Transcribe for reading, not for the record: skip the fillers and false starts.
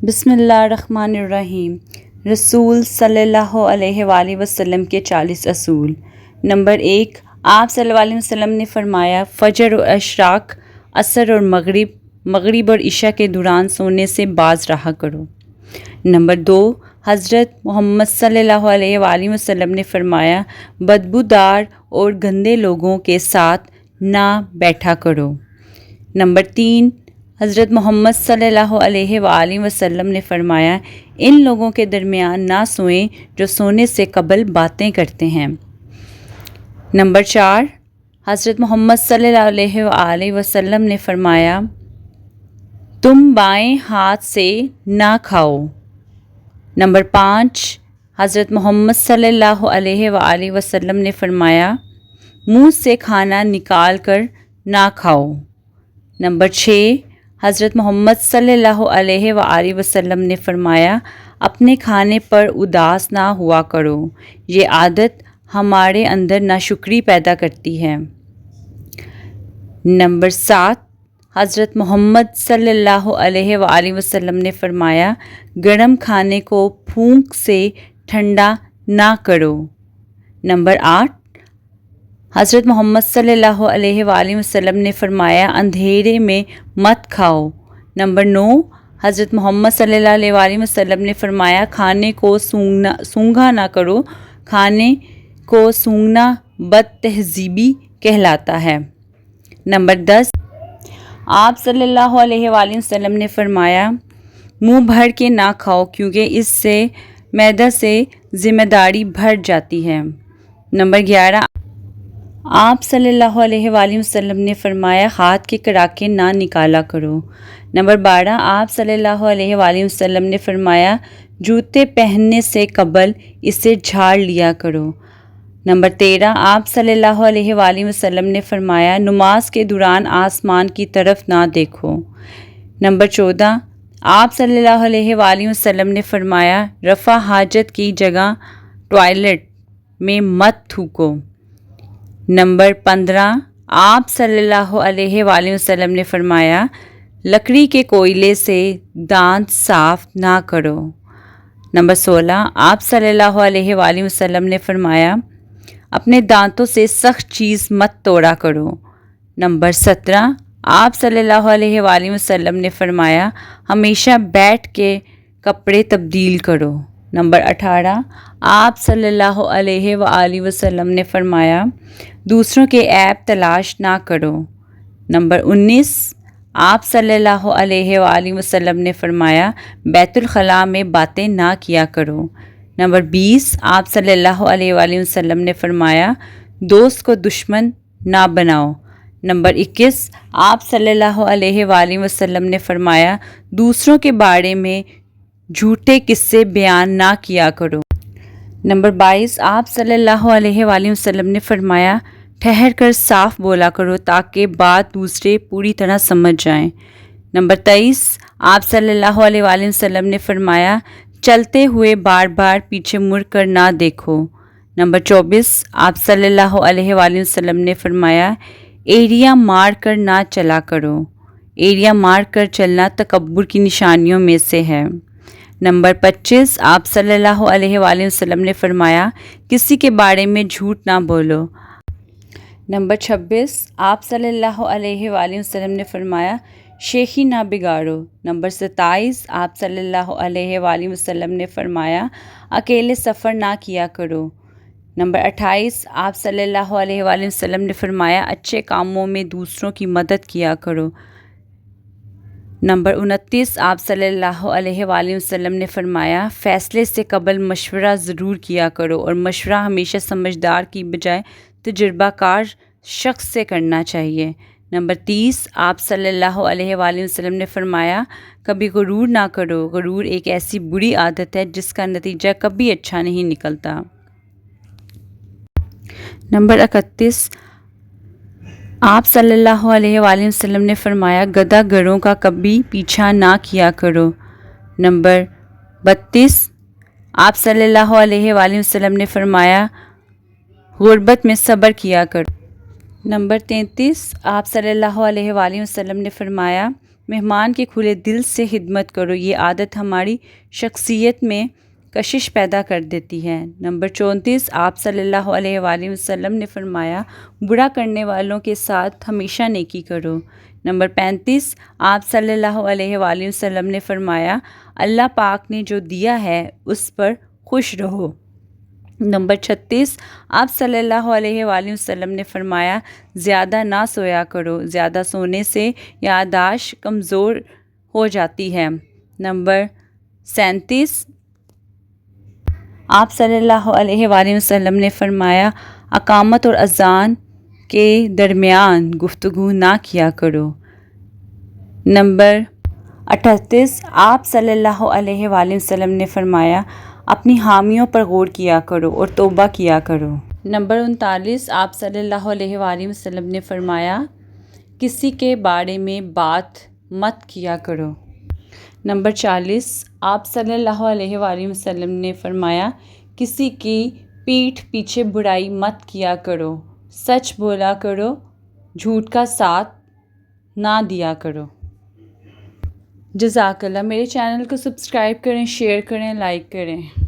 بسم اللہ الرحمن الرحیم۔ رسول صلی اللہ علیہ وآلہ وسلم کے 40 اصول۔ نمبر 1، آپ صلی اللہ علیہ وسلم نے فرمایا فجر اور اشراق، عصر اور مغرب اور عشاء کے دوران سونے سے باز رہا کرو۔ نمبر 2، حضرت محمد صلی اللہ علیہ وآلہ وسلم نے فرمایا بدبودار اور گندے لوگوں کے ساتھ نہ بیٹھا کرو۔ نمبر 3، حضرت محمد صلی اللہ علیہ وآلہ وسلم نے فرمایا ان لوگوں کے درمیان نہ سوئیں جو سونے سے قبل باتیں کرتے ہیں۔ نمبر 4، حضرت محمد صلی اللہ علیہ وآلہ وسلم نے فرمایا تم بائیں ہاتھ سے نہ کھاؤ۔ نمبر 5، حضرت محمد صلی اللہ علیہ وآلہ وسلم نے فرمایا منہ سے کھانا نکال کر نہ کھاؤ۔ نمبر 6، حضرت محمد صلی اللہ علیہ وآلہ وسلم نے فرمایا اپنے کھانے پر اداس نہ ہوا کرو، یہ عادت ہمارے اندر ناشکری پیدا کرتی ہے۔ نمبر 7، حضرت محمد صلی اللہ علیہ وآلہ وسلم نے فرمایا گرم کھانے کو پھونک سے ٹھنڈا نہ کرو۔ نمبر 8، حضرت محمد صلی اللہ علیہ وآلہ وسلم نے فرمایا اندھیرے میں مت کھاؤ۔ نمبر 9، حضرت محمد صلی اللہ علیہ وآلہ وسلم نے فرمایا کھانے کو سونگھا نہ کرو، کھانے کو سونگھنا بد تہذیبی کہلاتا ہے۔ نمبر 10، آپ صلی اللہ علیہ وآلہ وسلم نے فرمایا منہ بھر کے نہ کھاؤ کیونکہ اس سے معدہ سے ذمہ داری بھر جاتی ہے۔ نمبر 11، آپ صلی اللہ علیہ وآلہ وسلم نے فرمایا ہاتھ کے کراکے نہ نکالا کرو۔ نمبر 12، آپ صلی اللہ علیہ وآلہ وسلم نے فرمایا جوتے پہننے سے قبل اسے جھاڑ لیا کرو۔ نمبر 13، آپ صلی اللہ علیہ وآلہ وسلم نے فرمایا نماز کے دوران آسمان کی طرف نہ دیکھو۔ نمبر 14، آپ صلی اللہ علیہ وآلہ وسلم نے فرمایا رفع حاجت کی جگہ ٹوائلٹ میں مت تھوکو۔ نمبر 15، آپ صلی اللہ علیہ وآلہ وسلم نے فرمایا لکڑی کے کوئلے سے دانت صاف نہ کرو۔ نمبر 16، آپ صلی اللہ علیہ وآلہ وسلم نے فرمایا اپنے دانتوں سے سخت چیز مت توڑا کرو۔ نمبر 17، آپ صلی اللہ علیہ وآلہ وسلم نے فرمایا ہمیشہ بیٹھ کے کپڑے تبدیل کرو۔ نمبر 18، آپ صلی اللہ علیہ وآلہ وسلم نے فرمایا دوسروں کے عیب تلاش نہ کرو۔ نمبر 19، آپ صلی اللہ علیہ وآلہ وسلم نے فرمایا بیت الخلاء میں باتیں نہ کیا کرو۔ نمبر 20، آپ صلی اللہ علیہ وآلہ وسلم نے فرمایا دوست کو دشمن نہ بناؤ۔ نمبر 21، آپ صلی اللہ علیہ وآلہ وسلم نے فرمایا دوسروں کے بارے میں جھوٹے قصے بیان نہ کیا کرو۔ نمبر 22، آپ صلی اللہ علیہ وآلہ وسلم نے فرمایا ٹھہر کر صاف بولا کرو تاکہ بات دوسرے پوری طرح سمجھ جائیں۔ نمبر 23، آپ صلی اللہ علیہ وآلہ وسلم نے فرمایا چلتے ہوئے بار بار پیچھے مڑ کر نہ دیکھو۔ نمبر 24، آپ صلی اللہ علیہ وآلہ وسلم نے فرمایا ایڑیاں مار کر نہ چلا کرو۔ ایڑیاں مار کر چلنا تکبر کی نشانیوں میں سے ہے۔ نمبر 25، آپ صلی اللہ علیہ وآلہ وسلم نے فرمایا کسی کے بارے میں جھوٹ نہ بولو۔ نمبر 26، آپ صلی اللہ علیہ وآلہ وسلم نے فرمایا شیخی نہ بگاڑو۔ نمبر 27، آپ صلی اللہ علیہ وآلہ وسلم نے فرمایا اکیلے سفر نہ کیا کرو۔ نمبر 28، آپ صلی اللہ علیہ وآلہ وسلم نے فرمایا اچھے کاموں میں دوسروں کی مدد کیا کرو۔ نمبر 29، آپ صلی اللہ علیہ وآلہ وسلم نے فرمایا فیصلے سے قبل مشورہ ضرور کیا کرو اور مشورہ ہمیشہ سمجھدار کی بجائے تجربہ کار شخص سے کرنا چاہیے۔ نمبر 30، آپ صلی اللہ علیہ وآلہ وسلم نے فرمایا کبھی غرور نہ کرو، غرور ایک ایسی بری عادت ہے جس کا نتیجہ کبھی اچھا نہیں نکلتا۔ نمبر 31، آپ صلی اللہ علیہ وآلہ وسلم نے فرمایا گدھا گروں کا کبھی پیچھا نہ کیا کرو۔ نمبر 32، آپ صلی اللہ علیہ وآلہ وسلم نے فرمایا غربت میں صبر کیا کرو۔ نمبر 33، آپ صلی اللہ علیہ وآلہ وسلم نے فرمایا مہمان کی کھلے دل سے خدمت کرو، یہ عادت ہماری شخصیت میں کشش پیدا کر دیتی ہے۔ نمبر 34، آپ صلی اللہ علیہ وآلہ وسلم نے فرمایا برا کرنے والوں کے ساتھ ہمیشہ نیکی کرو۔ نمبر 35، آپ صلی اللہ علیہ وآلہ وسلم نے فرمایا اللہ پاک نے جو دیا ہے اس پر خوش رہو۔ نمبر 36، آپ صلی اللہ علیہ وآلہ وسلم نے فرمایا زیادہ نہ سویا کرو، زیادہ سونے سے یادداشت کمزور ہو جاتی ہے۔ نمبر 37، آپ صلی اللہ علیہ وآلہ وسلم نے فرمایا اقامت اور اذان کے درمیان گفتگو نہ کیا کرو۔ نمبر 38، آپ صلی اللہ علیہ وآلہ وسلم نے فرمایا اپنی حامیوں پر غور کیا کرو اور توبہ کیا کرو۔ نمبر 39، آپ صلی اللہ علیہ وآلہ وسلم نے فرمایا کسی کے بارے میں بات مت کیا کرو۔ نمبر 40، آپ صلی اللہ علیہ وآلہ وسلم نے فرمایا کسی کی پیٹھ پیچھے برائی مت کیا کرو، سچ بولا کرو، جھوٹ کا ساتھ نہ دیا کرو۔ جزاک اللہ۔ میرے چینل کو سبسکرائب کریں، شیئر کریں، لائک کریں۔